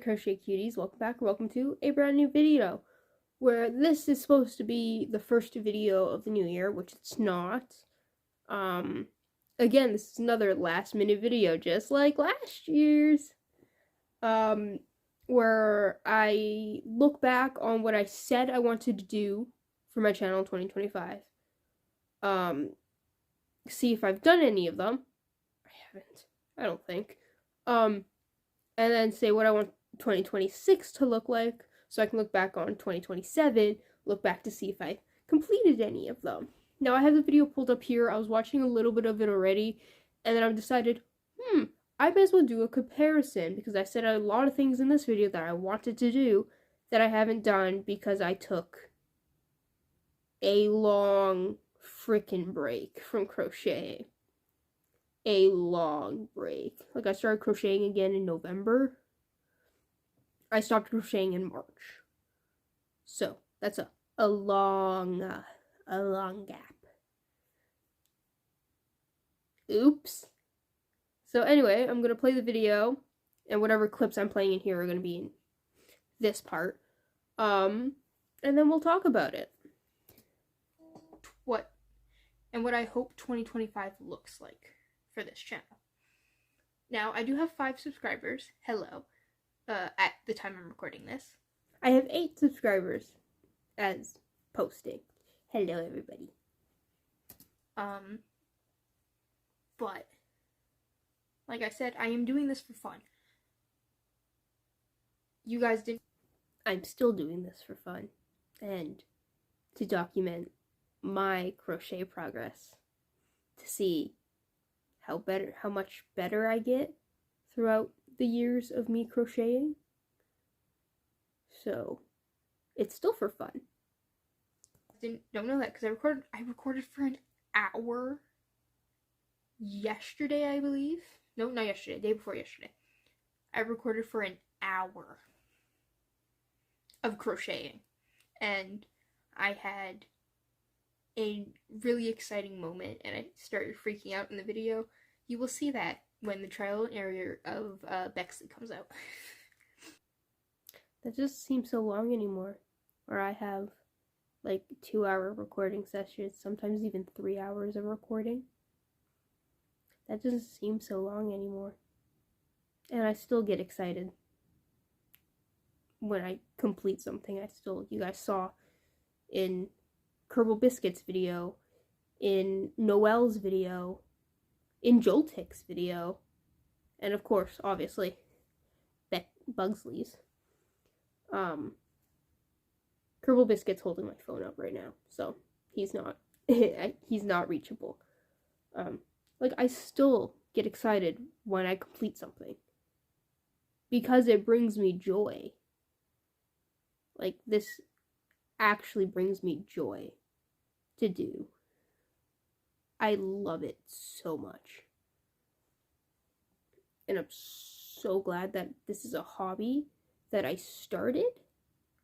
Alright, crochet cuties, welcome back. Welcome to a brand new video, where this is supposed to be the first video of the new year, which it's not. Again, this is another last minute video, just like last year's, where I look back on what I said I wanted to do for my channel in 2025. See if I've done any of them. I haven't, I don't think. And then say what I want 2026 to look like, so I can look back on 2027, look back to see if I completed any of them. Now, I have the video pulled up here. I was watching a little bit of it already, and then I've decided, I may as well do a comparison, because I said a lot of things in this video that I wanted to do that I haven't done because I took a long freaking break from crocheting. A long break. Like, I started crocheting again in November. I stopped crocheting in March. So, that's a long gap. Oops. So anyway, I'm gonna play the video, and whatever clips I'm playing in here are gonna be in this part. And then we'll talk about it. What I hope 2025 looks like for this channel. Now, I do have 5 subscribers. Hello. At the time I'm recording this. I have 8 subscribers as posting. Hello, everybody. But, like I said, I am doing this for fun. You guys didn't. I'm still doing this for fun. And to document my crochet progress. To see how much better I get throughout the years of me crocheting. So, it's still for fun. Don't know that because I recorded for an hour yesterday, I believe. No, not yesterday, day before yesterday. I recorded for an hour of crocheting, and I had a really exciting moment, and I started freaking out in the video. You will see that when the trial and error of Bexley comes out. That just seems so long anymore. Or I have like 2-hour recording sessions, sometimes even 3 hours of recording. That doesn't seem so long anymore. And I still get excited when I complete something. You guys saw in Kerbal Biscuit's video, in Noelle's video, in Joltik's video, and of course, obviously, Bugsley's. Kerbal Biscuit's holding my phone up right now, so he's not reachable. Like, I still get excited when I complete something, because it brings me joy. Like, this actually brings me joy to do. I love it so much. And I'm so glad that this is a hobby that I started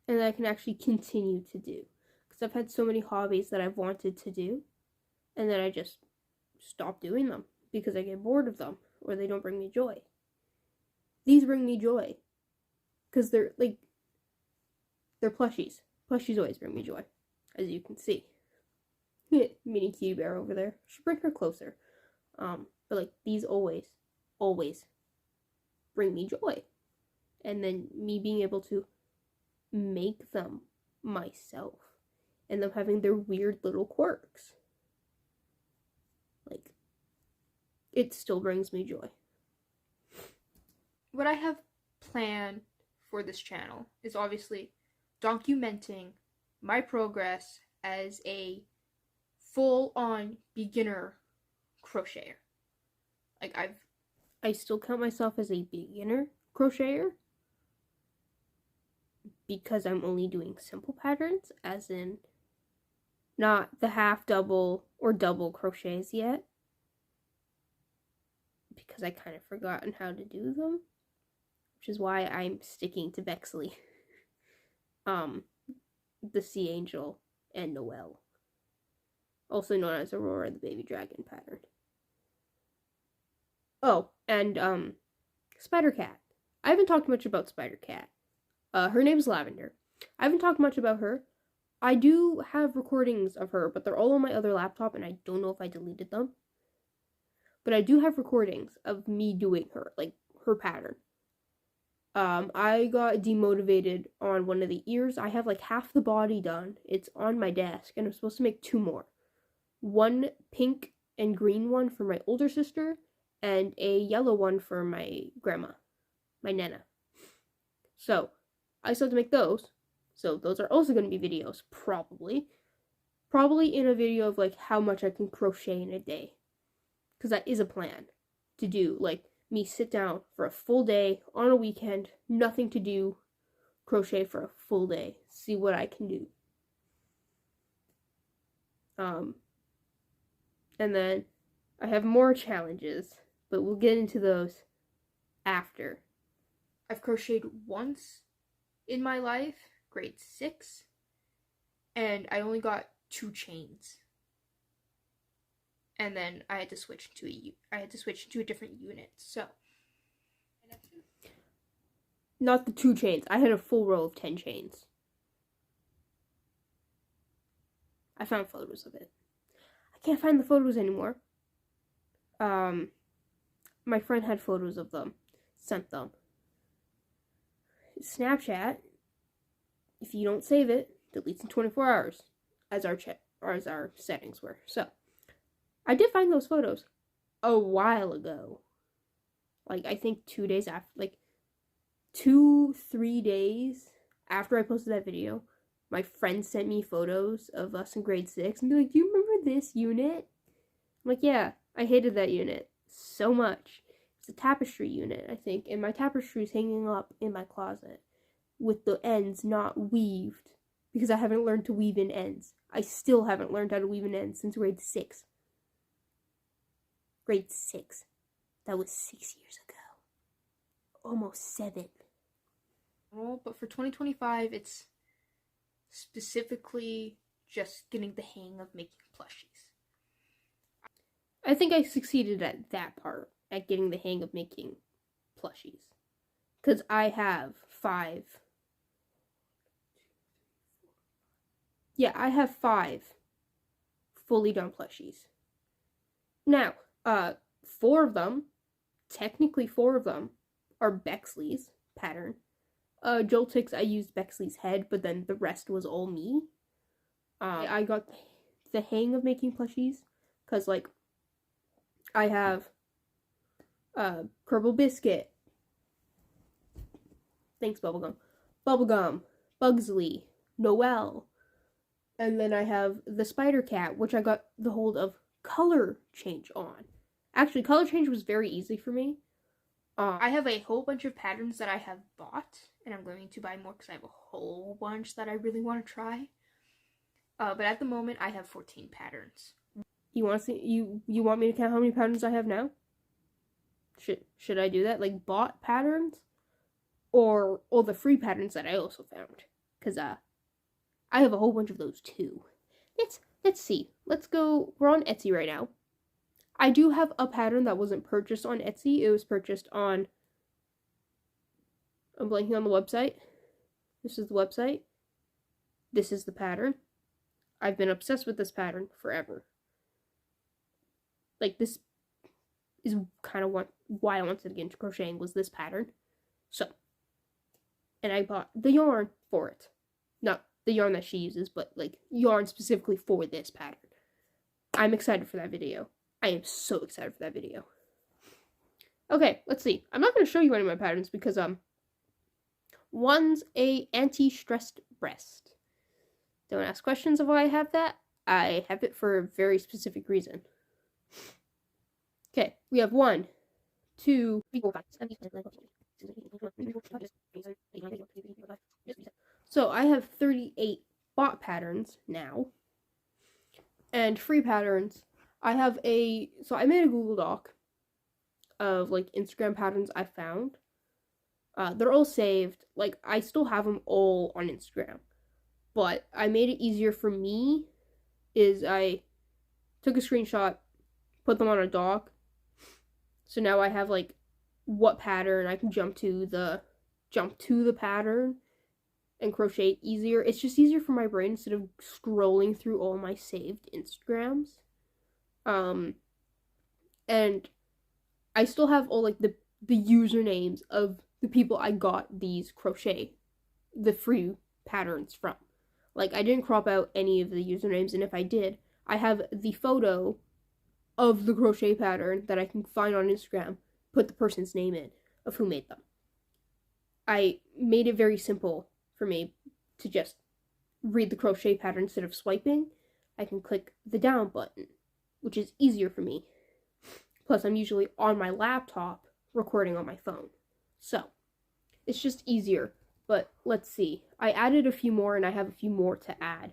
and that I can actually continue to do. Because I've had so many hobbies that I've wanted to do, and then I just stop doing them because I get bored of them or they don't bring me joy. These bring me joy because they're plushies. Plushies always bring me joy, as you can see. Mini Cutie Bear over there. Should bring her closer. But like, these always bring me joy. And then me being able to make them myself, and them having their weird little quirks. Like, it still brings me joy. What I have planned for this channel is obviously documenting my progress as a full-on beginner crocheter. Like, I still count myself as a beginner crocheter because I'm only doing simple patterns, as in not the half double or double crochets yet, because I kind of forgotten how to do them, which is why I'm sticking to Bexley, the Sea Angel, and Noelle, also known as Aurora the Baby Dragon pattern. Oh, and Spider Cat. I haven't talked much about Spider Cat. Her name's Lavender. I haven't talked much about her. I do have recordings of her, but they're all on my other laptop, and I don't know if I deleted them. But I do have recordings of me doing her, like her pattern. I got demotivated on one of the ears. I have like half the body done. It's on my desk, and I'm supposed to make 2 more. One pink and green one for my older sister, and a yellow one for my grandma, my nana. So, I still have to make those. So, those are also going to be videos, probably. Probably in a video of, like, how much I can crochet in a day. Because that is a plan to do. Like, me sit down for a full day on a weekend, nothing to do, crochet for a full day, see what I can do. And then I have more challenges, but we'll get into those after. I've crocheted once in my life, grade 6, and I only got 2 chains. And then I had to switch to a different unit. So not the 2 chains. I had a full row of 10 chains. I found photos of it. I can't find the photos anymore. My friend had photos of them, sent them. Snapchat, if you don't save it, deletes in 24 hours, as our settings were. So, I did find those photos a while ago. Like, I think 2 days after, like, 2-3 days after I posted that video, my friend sent me photos of us in grade 6 and be like, do you remember this unit? I'm like, yeah, I hated that unit so much. It's a tapestry unit, I think, and my tapestry is hanging up in my closet with the ends not weaved because I haven't learned to weave in ends. I still haven't learned how to weave in ends since grade 6. Grade 6. That was 6 years ago. Almost 7. But for 2025, it's specifically just getting the hang of making plushies. I think I succeeded at that part, at getting the hang of making plushies. Because I have 5. Yeah, I have 5 fully done plushies. Now, 4 of them, technically 4 of them, are Bexley's pattern. Joltix, I used Bexley's head, but then the rest was all me. I got the hang of making plushies, because, like, I have, Kerbal Biscuit. Thanks, Bubblegum. Bubblegum, Bugsley, Noelle. And then I have the Spider Cat, which I got the hold of color change on. Actually, color change was very easy for me. I have a whole bunch of patterns that I have bought, and I'm going to buy more because I have a whole bunch that I really want to try. But at the moment, I have 14 patterns. You want to see? You want me to count how many patterns I have now? Should I do that? Like bought patterns, or all the free patterns that I also found? Cause I have a whole bunch of those too. Let's see. Let's go. We're on Etsy right now. I do have a pattern that wasn't purchased on Etsy. It was purchased on, I'm blanking on the website. This is the website. This is the pattern. I've been obsessed with this pattern forever. Like, this is kind of why I wanted to get into crocheting, was this pattern. So, and I bought the yarn for it. Not the yarn that she uses, but, like, yarn specifically for this pattern. I'm excited for that video. I am so excited for that video. Okay, let's see. I'm not going to show you any of my patterns because, one's a anti-stressed breast. Don't ask questions of why I have that. I have it for a very specific reason. Okay, we have 1, 2, 3, 4, 5, 6, 7, 8, so I have 38 bought patterns now. And free patterns. I made a Google Doc of, like, Instagram patterns I found. They're all saved. Like, I still have them all on Instagram. But I made it easier for me is I took a screenshot, put them on a doc. So now I have, like, what pattern I can jump to the pattern and crochet easier. It's just easier for my brain instead of scrolling through all my saved Instagrams. And I still have all like the usernames of the people I got these the free patterns from. Like, I didn't crop out any of the usernames, and if I did, I have the photo of the crochet pattern that I can find on Instagram, put the person's name in of who made them. I made it very simple for me to just read the crochet pattern instead of swiping. I can click the down button, which is easier for me. Plus, I'm usually on my laptop recording on my phone. So, it's just easier. But let's see. I added a few more, and I have a few more to add.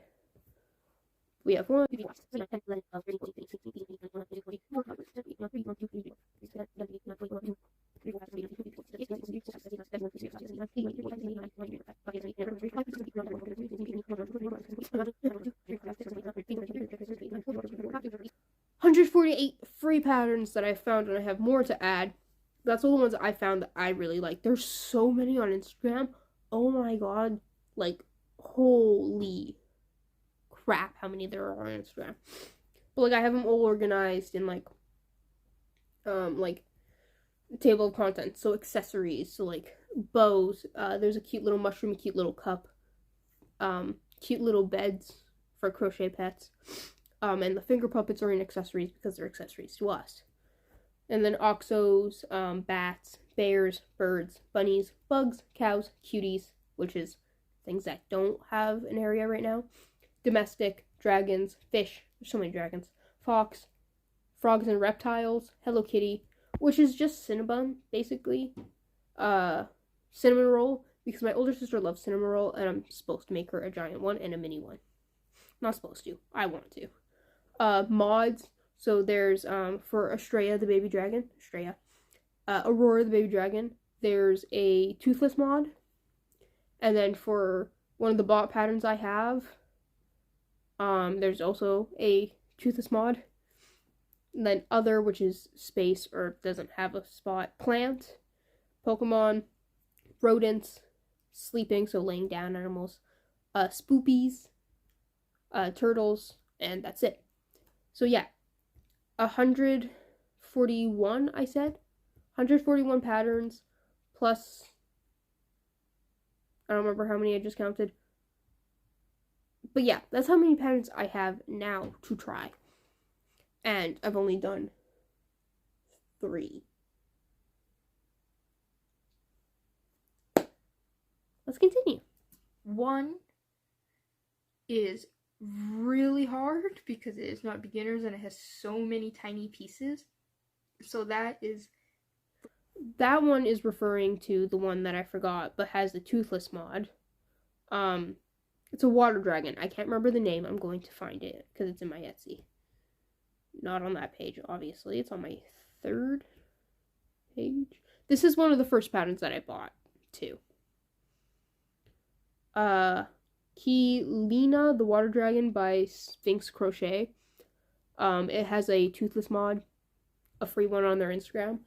We have 1, 148 free patterns that I found, and I have more to add. That's all the ones I found that I really like. There's so many on Instagram. Oh my god. Like, holy crap how many there are on Instagram. But like, I have them all organized in like table of contents. So accessories, so like bows, there's a cute little mushroom, a cute little cup, cute little beds for crochet pets, and the finger puppets are in accessories because they're accessories to us. And then oxos, bats, bears, birds, bunnies, bugs, cows, cuties, which is things that don't have an area right now, domestic, dragons, fish, there's so many dragons, fox, frogs and reptiles, Hello Kitty, which is just Cinnabon, basically, cinnamon roll, because my older sister loves cinnamon roll, and I'm supposed to make her a giant one and a mini one. Not supposed to, I want to. Mods, so there's, for Estrella the baby dragon, Aurora the baby dragon, there's a toothless mod, and then for one of the bot patterns I have, there's also a toothless mod. And then other, which is space or doesn't have a spot, plant, Pokemon, rodents, sleeping, so laying down animals, spoopies, turtles, and that's it. So yeah, 141, I said? 141 patterns, plus, I don't remember how many I just counted. But yeah, that's how many patterns I have now to try. And I've only done 3. Let's continue. 1 is really hard because it is not beginners and it has so many tiny pieces. So that one is referring to the one that I forgot but has the toothless mod. It's a water dragon. I can't remember the name. I'm going to find it because it's in my Etsy. Not on that page, obviously. It's on my 3rd page. This is one of the first patterns that I bought, too. Keelina, the water dragon by Sphinx Crochet. It has a toothless mod, a free one on their Instagram.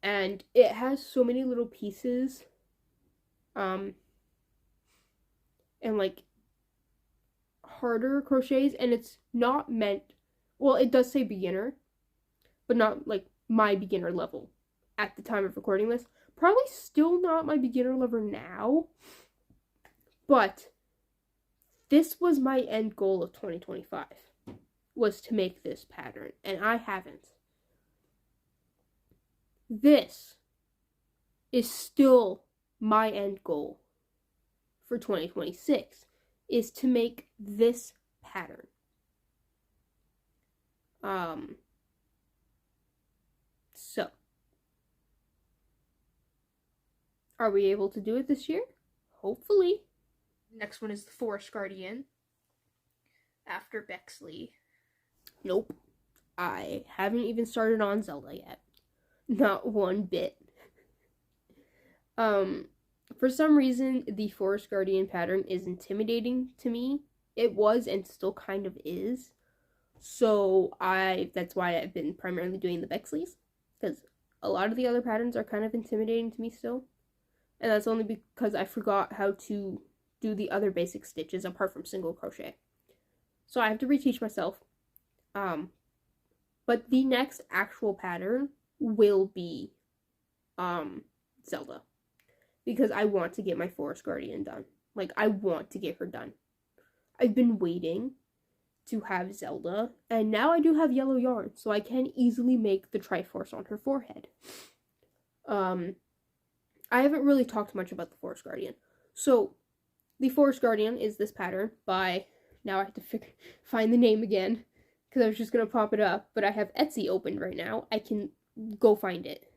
And it has so many little pieces. And like harder crochets, and it's not meant, well, it does say beginner, but not like my beginner level at the time of recording this. Probably still not my beginner level now, but this was my end goal of 2025, was to make this pattern, and I haven't. This is still my end goal for 2026, is to make this pattern. So, are we able to do it this year? Hopefully. Next one is the Forest Guardian, after Bexley. Nope. I haven't even started on Zelda yet. Not one bit. For some reason, the Forest Guardian pattern is intimidating to me. It was and still kind of is. So that's why I've been primarily doing the Bexleys, because a lot of the other patterns are kind of intimidating to me still. And that's only because I forgot how to do the other basic stitches apart from single crochet. So I have to reteach myself. But the next actual pattern will be Zelda. Because I want to get my Forest Guardian done. Like, I want to get her done. I've been waiting to have Zelda, and now I do have yellow yarn, so I can easily make the Triforce on her forehead. I haven't really talked much about the Forest Guardian. So, the Forest Guardian is this pattern by, now I have to find the name again, because I was just going to pop it up, but I have Etsy opened right now. I can go find it.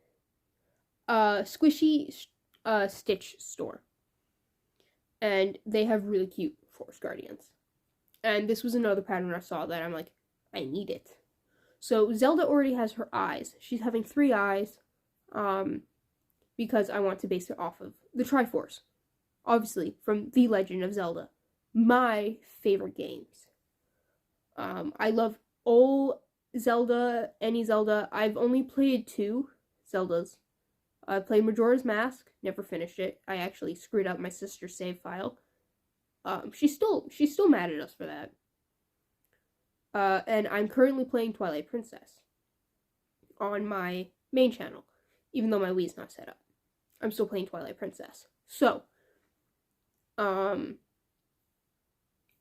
Squishy Stitch store. And they have really cute Forest Guardians. And this was another pattern I saw that I'm like, I need it. So Zelda already has her eyes. She's having 3 eyes, because I want to base it off of the Triforce. Obviously, from The Legend of Zelda. My favorite games. I love all Zelda, any Zelda. I've only played 2 Zeldas. I played Majora's Mask, never finished it. I actually screwed up my sister's save file. She's still mad at us for that. And I'm currently playing Twilight Princess on my main channel, even though my Wii's not set up. I'm still playing Twilight Princess. So, but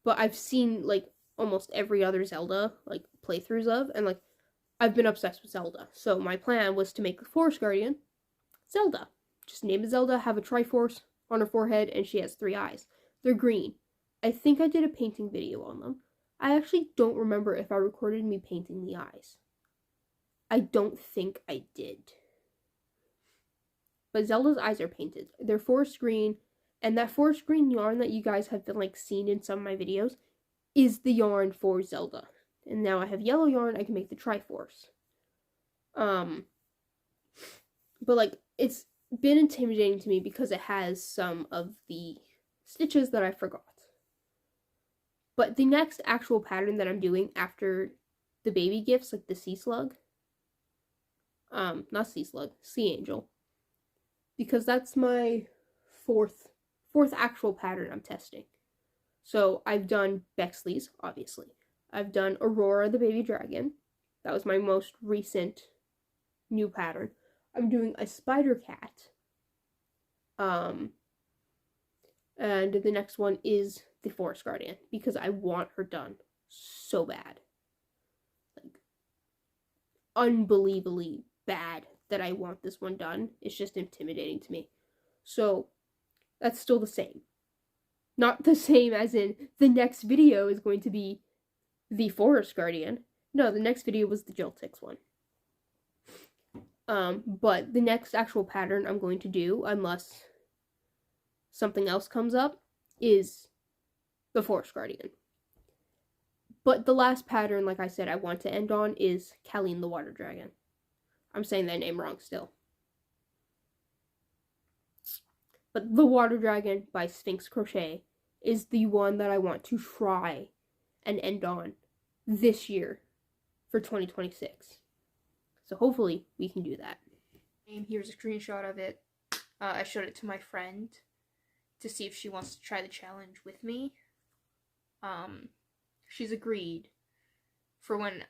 I've seen like almost every other Zelda like playthroughs of, and like I've been obsessed with Zelda. So my plan was to make the Forest Guardian Zelda. Just name it Zelda, have a Triforce on her forehead, and she has 3 eyes. They're green. I think I did a painting video on them. I actually don't remember if I recorded me painting the eyes. I don't think I did. But Zelda's eyes are painted. They're forest green, and that forest green yarn that you guys have been like seen in some of my videos is the yarn for Zelda. And now I have yellow yarn, I can make the Triforce. But like, it's been intimidating to me because it has some of the stitches that I forgot. But the next actual pattern that I'm doing after the baby gifts, like the sea slug, not sea slug, sea angel, because that's my fourth actual pattern I'm testing. So I've done Bexley's, obviously. I've done Aurora the baby dragon. That was my most recent new pattern. I'm doing a spider cat. And the next one is the Forest Guardian, because I want her done so bad. Like, unbelievably bad that I want this one done. It's just intimidating to me. So, that's still the same. Not the same as in the next video is going to be the Forest Guardian. No, the next video was the Joltix one. But the next actual pattern I'm going to do, unless something else comes up, is the Forest Guardian. But the last pattern, like I said, I want to end on is Kaleen the Water Dragon. I'm saying that name wrong still. But the Water Dragon by Sphinx Crochet is the one that I want to try and end on this year for 2026. So hopefully we can do that. And here's a screenshot of it. I showed it to my friend to see if she wants to try the challenge with me. She's agreed for when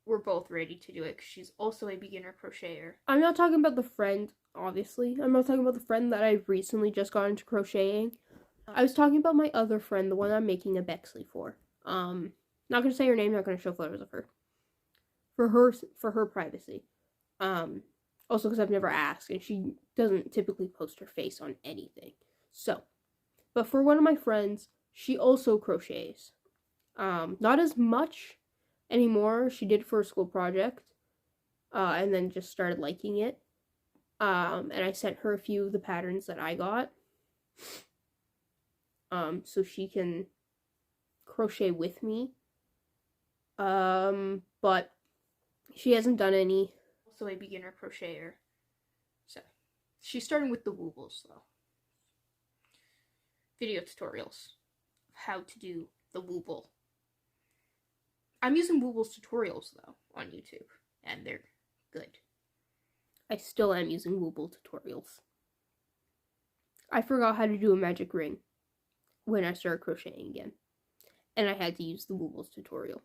we're both ready to do it, because she's also a beginner crocheter. I'm not talking about the friend, obviously. I'm not talking about the friend that I recently just got into crocheting. I was talking about my other friend, the one I'm making a Bexley for. Not gonna say her name, not gonna show photos of her. For her privacy. Also because I've never asked, and she doesn't typically post her face on anything. So, but for one of my friends, she also crochets. Not as much anymore. She did for a school project, and then just started liking it. And I sent her a few of the patterns that I got, so she can crochet with me. But she hasn't done any. Also a beginner crocheter. So, she's starting with the woobles, though. Video tutorials of how to do the wooble. I'm using Woobles tutorials, though, on YouTube, and they're good. I still am using Wooble tutorials. I forgot how to do a magic ring when I started crocheting again, and I had to use the Wooble's tutorial.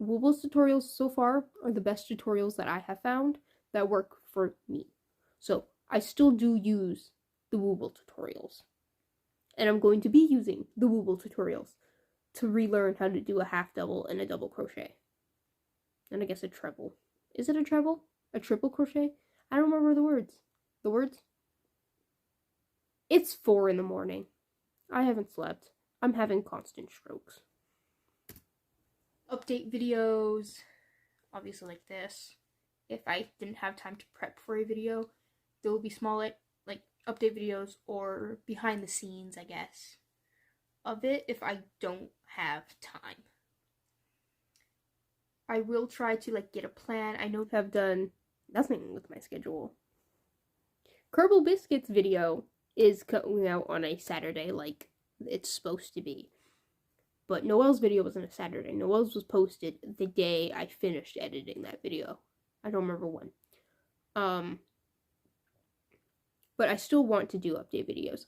Wooble's tutorials so far are the best tutorials that I have found that work for me. So I still do use the Wooble tutorials. And I'm going to be using the Wooble tutorials to relearn how to do a half double and a double crochet. And I guess a treble. Is it a treble? A triple crochet? I don't remember the words. The words? It's 4 in the morning. I haven't slept. I'm having constant strokes. Update videos, obviously like this. If I didn't have time to prep for a video, there will be small like update videos or behind the scenes, I guess, of it if I don't have time. I will try to like get a plan. I know I've done nothing with my schedule. Kerbal Biscuits video is coming out on a Saturday like it's supposed to be. But Noelle's video wasn't a Saturday. Noelle's was posted the day I finished editing that video. I don't remember when. But I still want to do update videos.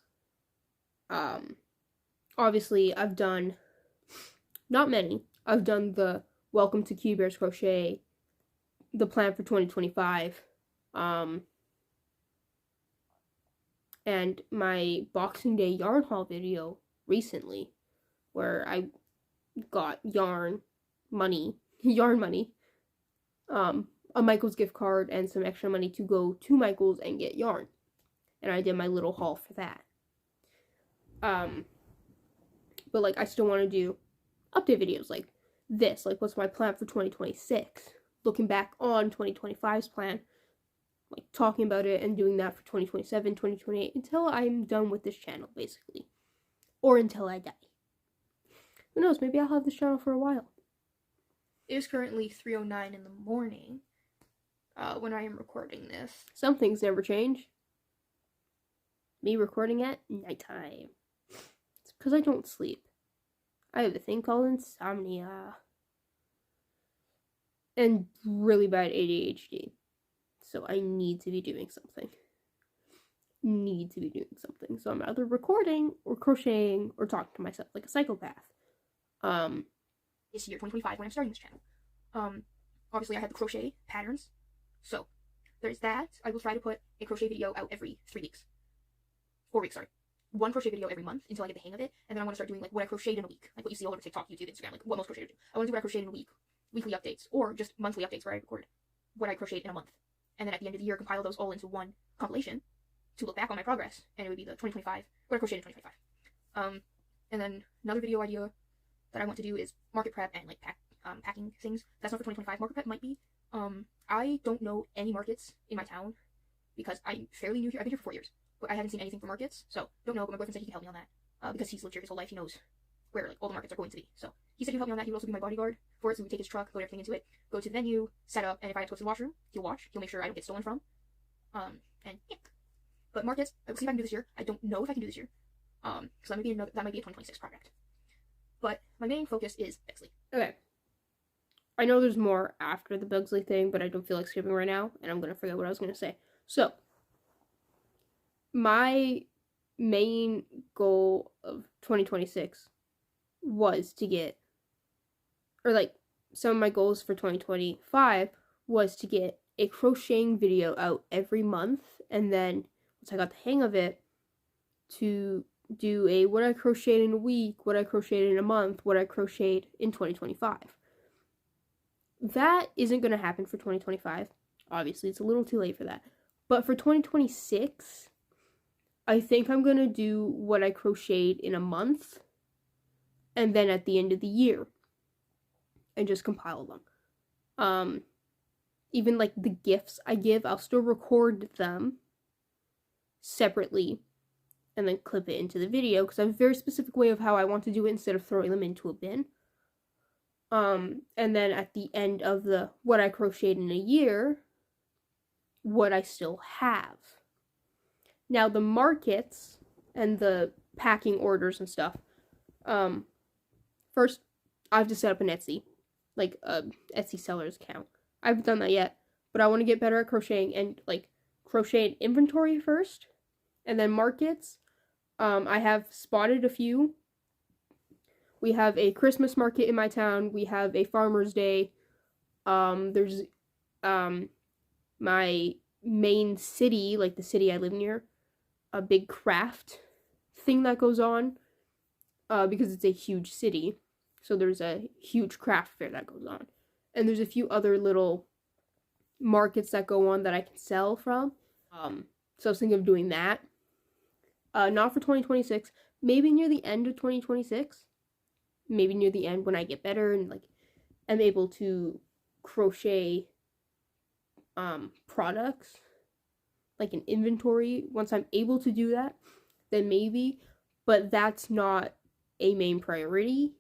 Obviously, I've done not many. I've done the Welcome to Q Bears Crochet, the plan for 2025, and my Boxing Day yarn haul video recently, where I got yarn money, a Michael's gift card, and some extra money to go to Michael's and get yarn. And I did my little haul for that. But like I still want to do update videos like this, like what's my plan for 2026, looking back on 2025's plan, like talking about it and doing that for 2027, 2028, until I'm done with this channel, basically. Or until I die. Who knows, maybe I'll have this channel for a while. It is currently 3:09 in the morning when I am recording this. Some things never change. Me recording at nighttime. It's because I don't sleep. I have a thing called insomnia. And really bad ADHD. So I need to be doing something. So I'm either recording or crocheting or talking to myself like a psychopath. This year, 2025, when I'm starting this channel. Obviously I have the crochet patterns. So, there's that. I will try to put a crochet video out every 3 weeks. 4 weeks, sorry. One crochet video every month until I get the hang of it. And then I want to start doing like what I crocheted in a week. Like what you see all over TikTok, YouTube, Instagram, like what most crocheters do. I want to do what I crocheted in a week. Weekly updates. Or just monthly updates where I record what I crocheted in a month. And then at the end of the year, compile those all into one compilation to look back on my progress. And it would be the 2025, what I crocheted in 2025. And then another video idea that I want to do is market prep and like packing things. That's not for 2025. Market prep might be. I don't know any markets in my town because I'm fairly new here. I've been here for 4 years, but I haven't seen anything for markets, so don't know. But my boyfriend said he can help me on that because he's lived here his whole life. He knows where like all the markets are going to be. So he said he'd help me on that. He would also be my bodyguard for it. So we take his truck, load everything into it, go to the venue, set up, and if I have to go to the washroom, he'll watch. He'll make sure I don't get stolen from. And yeah. But markets, I will see if I can do this year. I don't know if I can do this year. So that might be a 2026 project. But my main focus is Bexley. Okay. I know there's more after the Bugsley thing, but I don't feel like skipping right now, and I'm going to forget what I was going to say. So, my main goal of 2026 was to get, or like, some of my goals for 2025 was to get a crocheting video out every month, and then, once I got the hang of it, to do a what I crocheted in a week, what I crocheted in a month, what I crocheted in 2025. That isn't going to happen for 2025. Obviously, it's a little too late for that. But for 2026, I think I'm going to do what I crocheted in a month, and then at the end of the year, and just compile them. Even like the gifts I give, I'll still record them separately, and then clip it into the video, because I have a very specific way of how I want to do it instead of throwing them into a bin. And then at the end of the what I crocheted in a year, what I still have. Now the markets and the packing orders and stuff, first I have to set up an Etsy, like a Etsy seller's account. I haven't done that yet, but I want to get better at crocheting and like crochet in inventory first, and then markets. I have spotted a few. We have a Christmas market in my town. We have a Farmer's Day. There's my main city, like the city I live near, a big craft thing that goes on because it's a huge city. So there's a huge craft fair that goes on. And there's a few other little markets that go on that I can sell from. So I was thinking of doing that. Not for 2026. Maybe near the end of 2026. Maybe near the end when I get better and like I'm able to crochet products, like an inventory. Once I'm able to do that, then maybe. But that's not a main priority.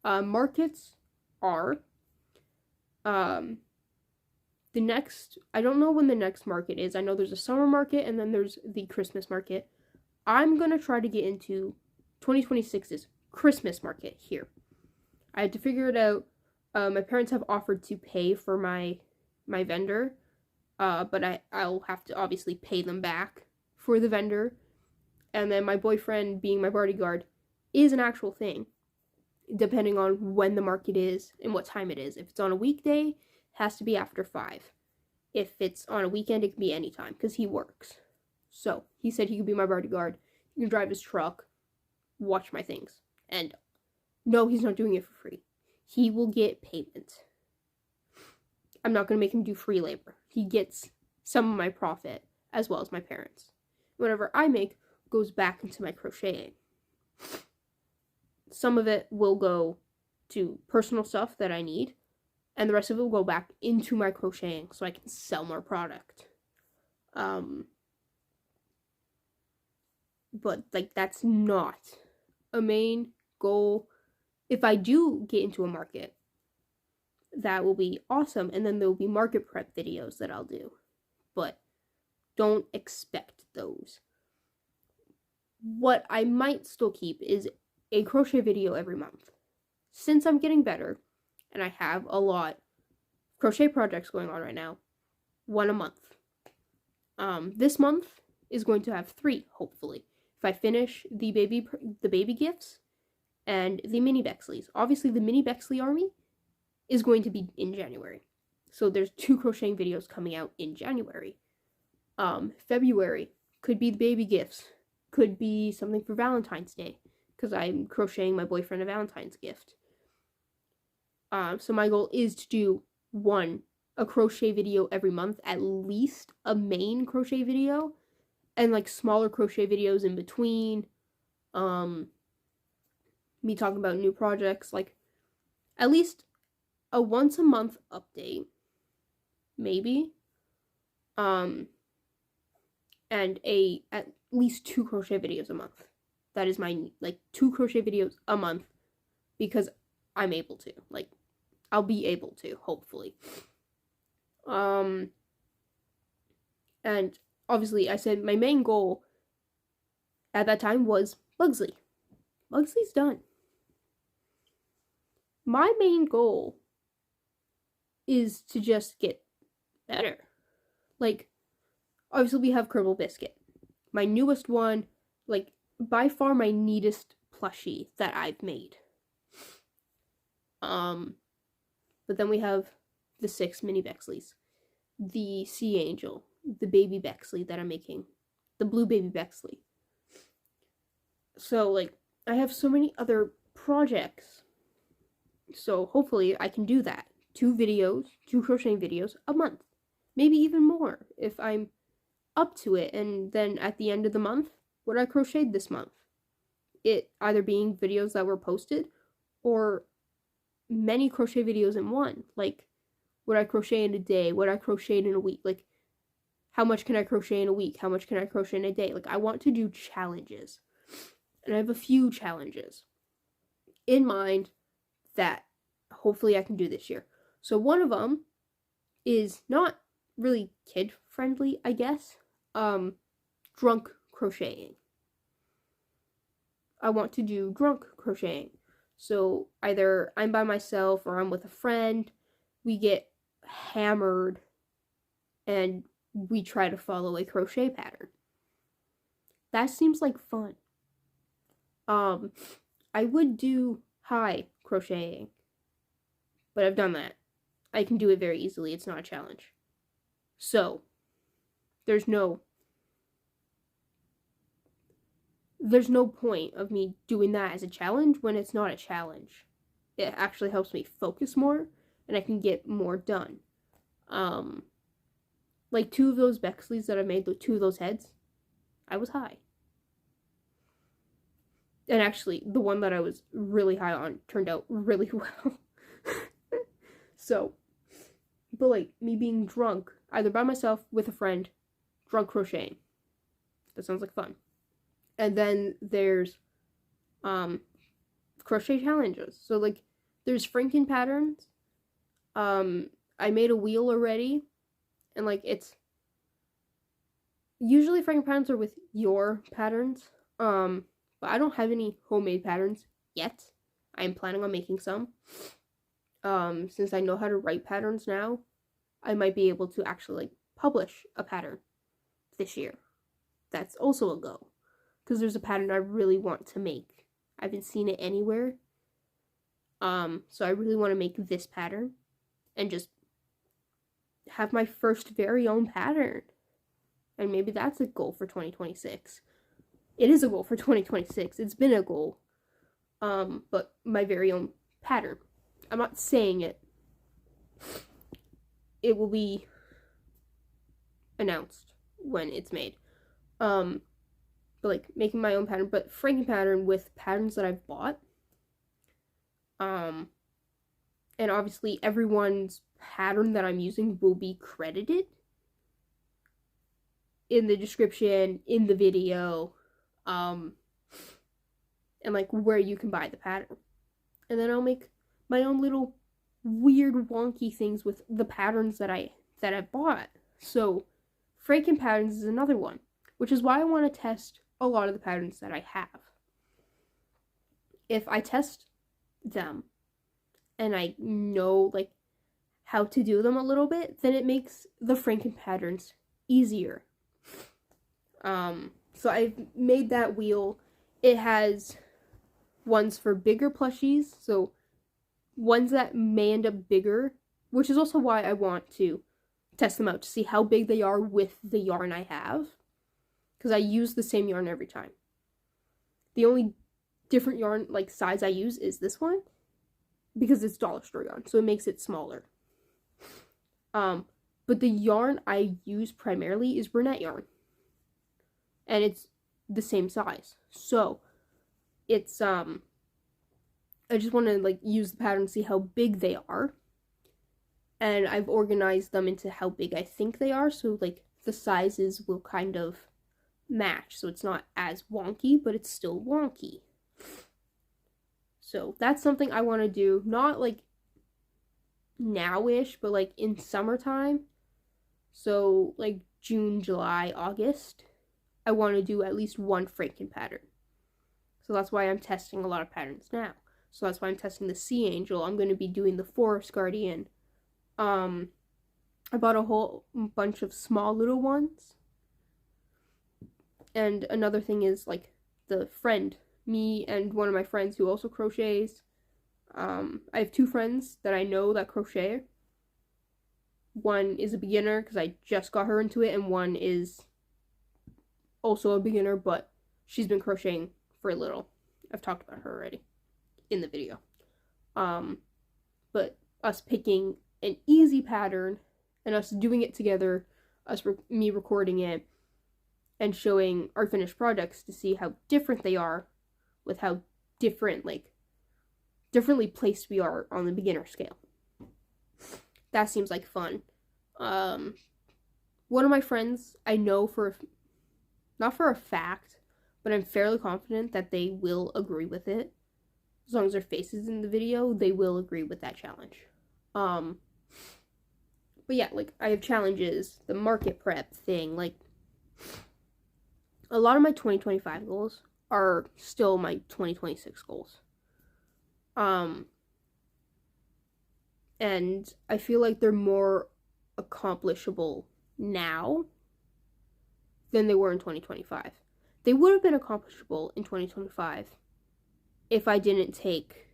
Markets are. The next, I don't know when the next market is. I know there's a summer market and then there's the Christmas market. I'm going to try to get into 2026's Christmas market here. I had to figure it out. My parents have offered to pay for my vendor, but I'll have to obviously pay them back for the vendor. And then my boyfriend being my bodyguard is an actual thing, depending on when the market is and what time it is. If it's on a weekday, has to be after 5. If it's on a weekend, it can be anytime because he works. So he said he could be my bodyguard. He can drive his truck, watch my things. And no, he's not doing it for free. He will get payment. I'm not going to make him do free labor. He gets some of my profit as well as my parents. Whatever I make goes back into my crocheting. Some of it will go to personal stuff that I need, and the rest of it will go back into my crocheting so I can sell more product. But like that's not a main goal. If I do get into a market, that will be awesome, and then there will be market prep videos that I'll do. But don't expect those. What I might still keep is a crochet video every month. Since I'm getting better, and I have a lot of crochet projects going on right now, 1 a month. This month is going to have 3, hopefully. If I finish the baby gifts and the mini Bexleys. Obviously, the mini Bexley army is going to be in January. So there's 2 crocheting videos coming out in January. February could be the baby gifts. Could be something for Valentine's Day, because I'm crocheting my boyfriend a Valentine's gift. So my goal is to do a crochet video every month, at least a main crochet video, and like smaller crochet videos in between. Me talking about new projects, like at least a once a month update, maybe. And at least 2 crochet videos a month. That is my, 2 crochet videos a month, because I'm able to. I'll be able to, hopefully. And obviously, I said my main goal at that time was Bugsley. Bugsley's done. My main goal is to just get better. Obviously, we have Kerbal Biscuit. My newest one, by far my neatest plushie that I've made. But then we have the 6 mini Bexleys. The Sea Angel. The baby Bexley that I'm making. The blue baby Bexley. So, I have so many other projects. So, hopefully, I can do that. 2 crocheting videos a month. Maybe even more if I'm up to it. And then at the end of the month, what I crocheted this month. It either being videos that were posted or many crochet videos in one. What I crochet in a day, what I crocheted in a week. How much can I crochet in a week? How much can I crochet in a day? I want to do challenges. And I have a few challenges in mind that hopefully I can do this year. So one of them is not really kid friendly, I guess. Drunk crocheting. I want to do drunk crocheting. So either I'm by myself or I'm with a friend. We get hammered and we try to follow a crochet pattern. That seems like fun. I would do high crocheting, but I've done that. I can do it very easily. It's not a challenge. So, there's no point of me doing that as a challenge when it's not a challenge. It actually helps me focus more and I can get more done. Like 2 of those Bexleys that I made, the 2 of those heads, I was high. And actually, the one that I was really high on turned out really well. So, but like me being drunk, either by myself, with a friend, drunk crocheting. That sounds like fun. And then there's crochet challenges. So like there's Franken patterns. I made a wheel already, and like it's usually Franken patterns are with your patterns. But I don't have any homemade patterns yet. I'm planning on making some. Since I know how to write patterns now, I might be able to actually like publish a pattern this year. That's also a go. Because there's a pattern I really want to make. I haven't seen it anywhere. So I really want to make this pattern and just have my first very own pattern. And maybe that's a goal for 2026. It is a goal for 2026. It's been a goal. But my very own pattern. I'm not saying it. It will be announced when it's made. But like making my own pattern, but Franken pattern with patterns that I've bought. And obviously everyone's pattern that I'm using will be credited in the description, in the video, and like where you can buy the pattern. And then I'll make my own little weird wonky things with the patterns that I bought. So Franken patterns is another one, which is why I want to test a lot of the patterns that I have. If I test them and I know like how to do them a little bit, then it makes the Franken patterns easier. So I've made that wheel. It has ones for bigger plushies, so ones that may end up bigger, which is also why I want to test them out to see how big they are with the yarn I have, because I use the same yarn every time. The only different yarn like size I use is this one, because it's dollar store yarn, so it makes it smaller. But the yarn I use primarily is Bernat yarn, and it's the same size. So it's I just want to like use the pattern, see how big they are, and I've organized them into how big I think they are, so like the sizes will kind of match, so it's not as wonky, but it's still wonky. So that's something I want to do, not like now-ish, but like in summertime. So like June, July, August, I want to do at least one Franken pattern. So that's why I'm testing a lot of patterns now. So that's why I'm testing the Sea Angel. I'm going to be doing the Forest Guardian. I bought a whole bunch of small little ones. And another thing is like the friend, me and one of my friends who also crochets. I have 2 friends that I know that crochet. One is a beginner because I just got her into it, and one is also a beginner, but she's been crocheting for a little. I've talked about her already in the video. But us picking an easy pattern and us doing it together, me recording it and showing our finished projects to see how different they are with how differently placed we are on the beginner scale. That seems like fun. One of my friends, I know not for a fact, but I'm fairly confident that they will agree with it. As long as their face is in the video, they will agree with that challenge. But yeah, like, I have challenges, the market prep thing, like, a lot of my 2025 goals are still my 2026 goals. And I feel like they're more accomplishable now than they were in 2025. They would have been accomplishable in 2025 if I didn't take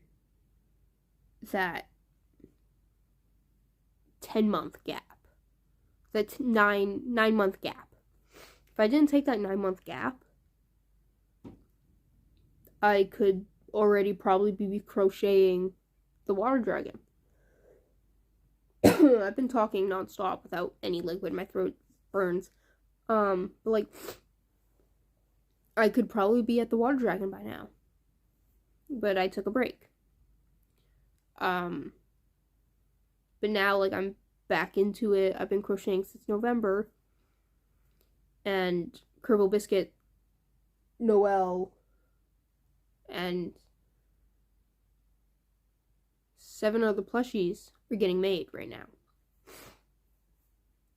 that 10-month gap. That 9-month gap. If I didn't take that 9-month gap, I could already probably be crocheting the water dragon. I've been talking nonstop without any liquid. My throat burns. But like, I could probably be at the water dragon by now. But I took a break. But now, like, I'm back into it. I've been crocheting since November. And Kerbal Biscuit, Noelle, and 7 other plushies are getting made right now.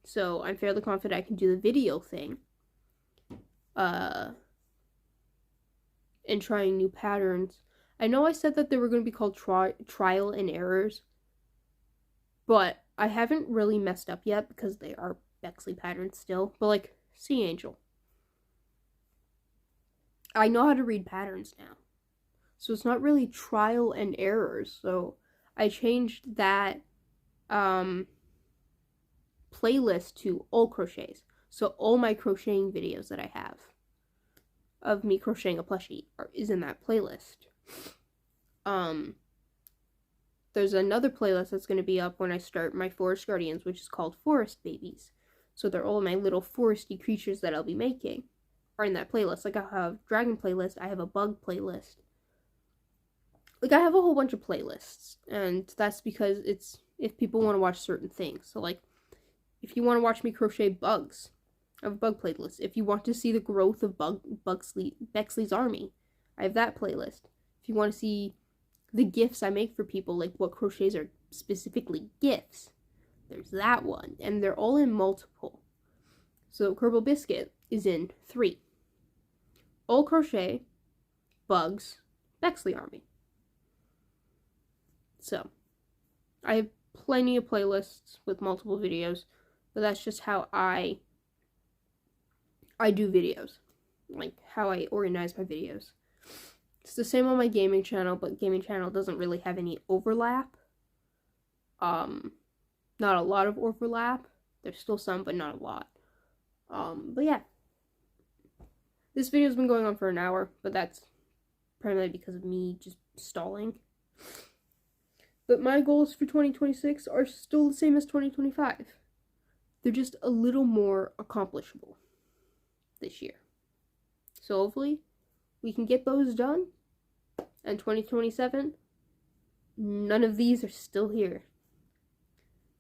So I'm fairly confident I can do the video thing. And trying new patterns. I know I said that they were going to be called trial and errors, but I haven't really messed up yet because they are Bexley patterns still. But like, Sea Angel. I know how to read patterns now. So it's not really trial and errors. So I changed that playlist to all crochets. So all my crocheting videos that I have of me crocheting a plushie is in that playlist. There's another playlist that's going to be up when I start my Forest Guardians, which is called Forest Babies. So they're all my little foresty creatures that I'll be making are in that playlist. Like, I have dragon playlist, I have a bug playlist. Like, I have a whole bunch of playlists, and that's because it's if people want to watch certain things. So like, if you want to watch me crochet bugs, I have a bug playlist. If you want to see the growth of Bexley's army, I have that playlist. If you want to see the gifts I make for people, like what crochets are specifically gifts, there's that one. And they're all in multiple. So Kerbal Biscuit is in 3. All crochet, bugs, Bexley army. So I have plenty of playlists with multiple videos, but that's just how I do videos, like how I organize my videos. It's the same on my gaming channel, but gaming channel doesn't really have any overlap. Not a lot of overlap. There's still some, but not a lot. But yeah. This video's been going on for an hour, but that's primarily because of me just stalling. But my goals for 2026 are still the same as 2025. They're just a little more accomplishable this year. So hopefully we can get those done. And 2027, none of these are still here.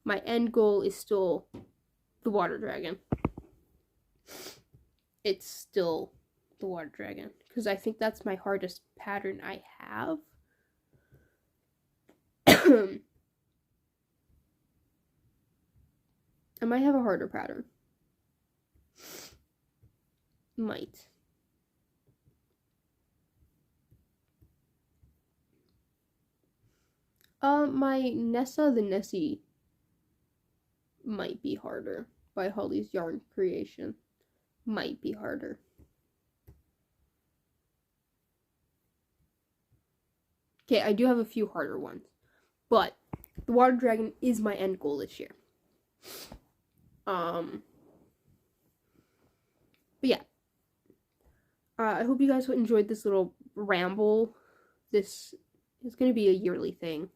My end goal is still the water dragon. It's still the water dragon, because I think that's my hardest pattern I have. I might have a harder pattern. Might. My Nessa the Nessie might be harder. By Holly's Yarn Creation. Might be harder. Okay, I do have a few harder ones. But the water dragon is my end goal this year. But yeah. I hope you guys enjoyed this little ramble. This is going to be a yearly thing.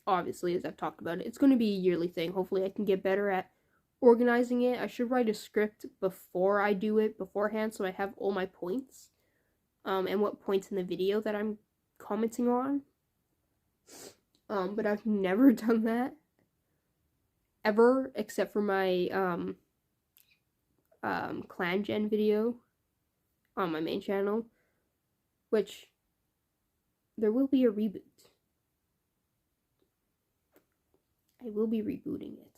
Obviously, as I've talked about it. It's going to be a yearly thing. Hopefully I can get better at organizing it. I should write a script before I do it beforehand, so I have all my points. And what points in the video that I'm commenting on. But I've never done that. Ever, except for my, Clan Gen video on my main channel, which there will be a reboot. I will be rebooting it.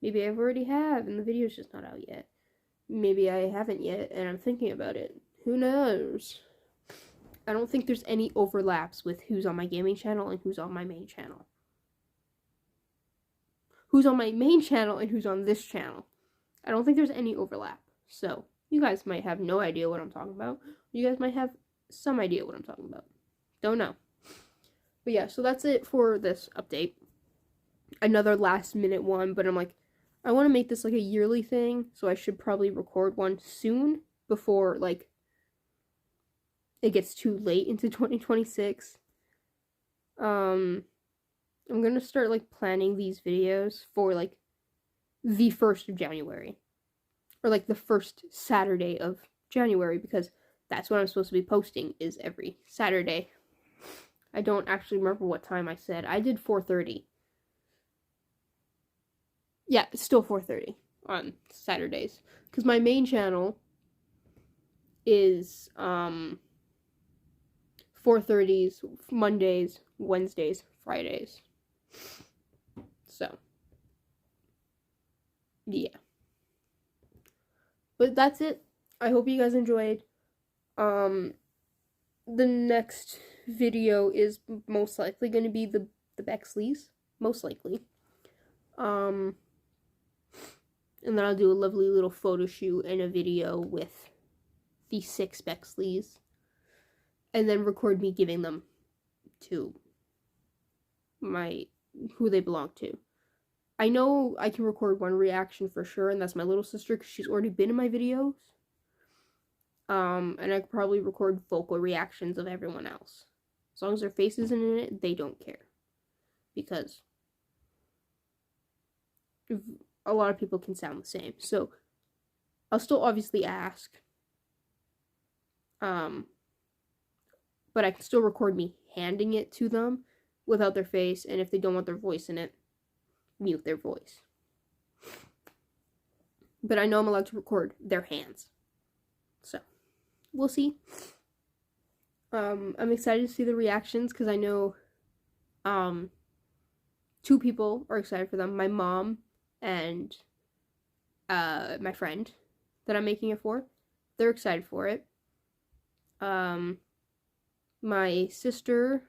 Maybe I've already have, and the video's just not out yet. Maybe I haven't yet, and I'm thinking about it. Who knows? I don't think there's any overlaps with who's on my gaming channel and who's on my main channel. Who's on my main channel and who's on this channel. I don't think there's any overlap. So you guys might have no idea what I'm talking about. You guys might have some idea what I'm talking about. Don't know. But yeah, so that's it for this update. Another last minute one, but I'm like, I want to make this like a yearly thing, so I should probably record one soon before like it gets too late into 2026. I'm gonna start like planning these videos for like the 1st of January, or like the first Saturday of January, because that's what I'm supposed to be posting, is every Saturday. I don't actually remember what time I said. I did 4:30. Yeah, it's still 4:30 on Saturdays, because my main channel is 4:30s Mondays, Wednesdays, Fridays. So yeah, but that's it. I hope you guys enjoyed. The next video is most likely going to be the Bexleys, most likely. And then I'll do a lovely little photo shoot and a video with the 6 Bexleys, and then record me giving them to who they belong to. I know I can record one reaction for sure, and that's my little sister, because she's already been in my videos. And I could probably record vocal reactions of everyone else. As long as their face isn't in it, they don't care. Because a lot of people can sound the same. So, I'll still obviously ask. But I can still record me handing it to them without their face, and if they don't want their voice in it, mute their voice. But I know I'm allowed to record their hands. So, we'll see. I'm excited to see the reactions, because I know 2 people are excited for them. My mom and my friend that I'm making it for. They're excited for it. My sister,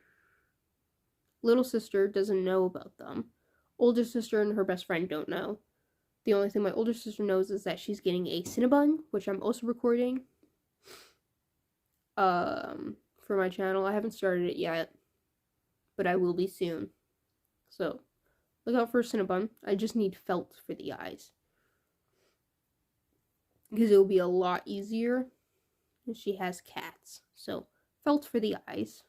little sister, doesn't know about them. Older sister and her best friend don't know. The only thing my older sister knows is that she's getting a Cinnabon, which I'm also recording for my channel. I haven't started it yet, but I will be soon. So, look out for a Cinnabon. I just need felt for the eyes, because it will be a lot easier if she has cats. So, felt for the eyes.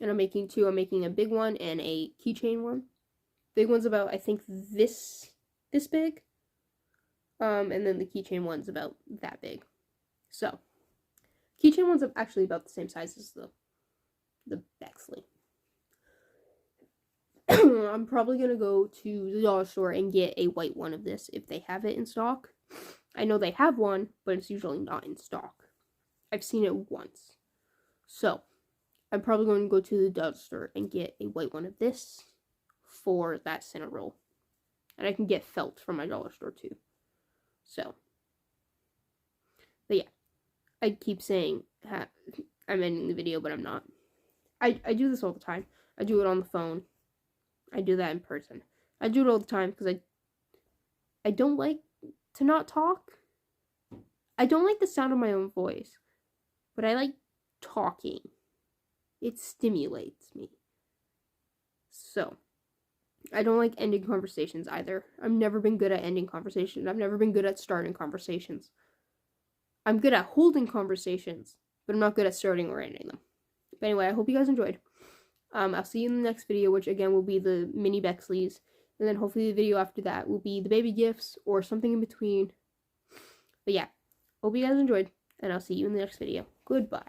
And I'm making 2. I'm making a big one and a keychain one. Big one's about, I think, this big. And then the keychain one's about that big. So, keychain one's actually about the same size as the Bexley. I'm probably gonna go to the dollar store and get a white one of this if they have it in stock. I know they have one, but it's usually not in stock. I've seen it once. So, I'm probably going to go to the dollar store and get a white one of this for that Cinnarroll. And I can get felt from my dollar store too. So, but yeah, I keep saying I'm ending the video, but I'm not. I do this all the time. I do it on the phone. I do that in person. I do it all the time because I don't like to not talk. I don't like the sound of my own voice, but I like talking. It stimulates me. So, I don't like ending conversations either. I've never been good at ending conversations. I've never been good at starting conversations. I'm good at holding conversations, but I'm not good at starting or ending them. But anyway, I hope you guys enjoyed. I'll see you in the next video, which again will be the mini Bexleys. And then hopefully the video after that will be the baby gifts or something in between. But yeah, hope you guys enjoyed, and I'll see you in the next video. Goodbye.